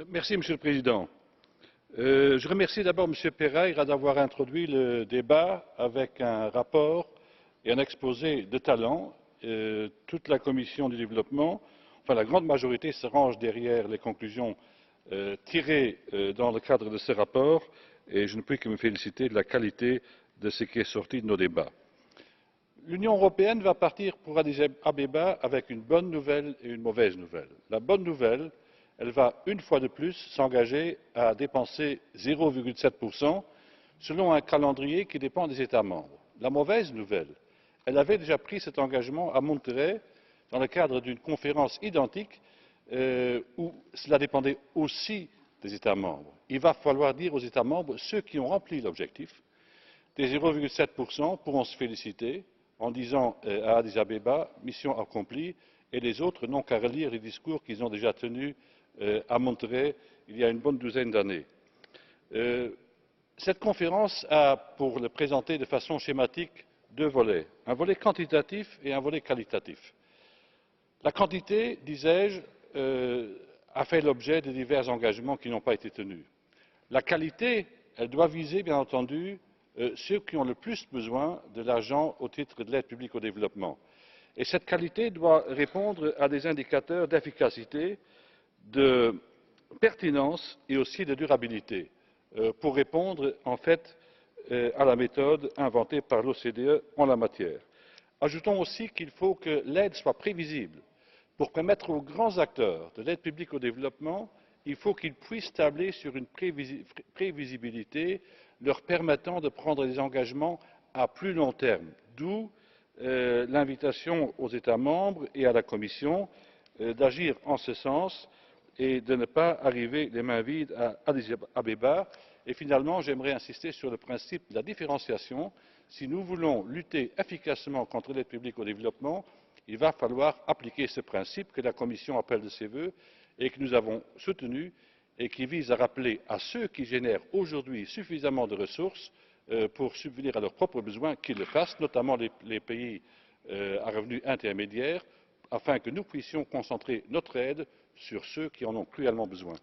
Monsieur le Président. Je remercie d'abord M. Pereira d'avoir introduit le débat avec un rapport et un exposé de talent. Toute la commission du développement, enfin la grande majorité, se range derrière les conclusions tirées dans le cadre de ce rapport et je ne puis que me féliciter de la qualité de ce qui est sorti de nos débats. L'Union européenne va partir pour Addis Abeba avec une bonne nouvelle et une mauvaise nouvelle. La bonne nouvelle, elle va une fois de plus s'engager à dépenser 0,7% selon un calendrier qui dépend des États membres. La mauvaise nouvelle, elle avait déjà pris cet engagement à Monterrey dans le cadre d'une conférence identique où cela dépendait aussi des États membres. Il va falloir dire aux États membres, ceux qui ont rempli l'objectif des 0,7% pourront se féliciter en disant à Addis Abeba mission accomplie et les autres n'ont qu'à relire les discours qu'ils ont déjà tenus à Monterrey il y a une bonne douzaine d'années. Cette conférence a, pour le présenter de façon schématique, deux volets, un volet quantitatif et un volet qualitatif. La quantité, disais-je, a fait l'objet de divers engagements qui n'ont pas été tenus. La qualité, elle doit viser, bien entendu, ceux qui ont le plus besoin de l'argent au titre de l'aide publique au développement. Et cette qualité doit répondre à des indicateurs d'efficacité, de pertinence et aussi de durabilité pour répondre en fait à la méthode inventée par l'OCDE en la matière. Ajoutons aussi qu'il faut que l'aide soit prévisible. Pour permettre aux grands acteurs de l'aide publique au développement, il faut qu'ils puissent tabler sur une prévisibilité leur permettant de prendre des engagements à plus long terme, d'où l'invitation aux États membres et à la Commission d'agir en ce sens et de ne pas arriver les mains vides à Addis Abeba. Et finalement, j'aimerais insister sur le principe de la différenciation. Si nous voulons lutter efficacement contre l'aide publique au développement, il va falloir appliquer ce principe que la Commission appelle de ses vœux et que nous avons soutenu et qui vise à rappeler à ceux qui génèrent aujourd'hui suffisamment de ressources pour subvenir à leurs propres besoins qu'ils le fassent, notamment les pays à revenus intermédiaires, afin que nous puissions concentrer notre aide sur ceux qui en ont cruellement besoin.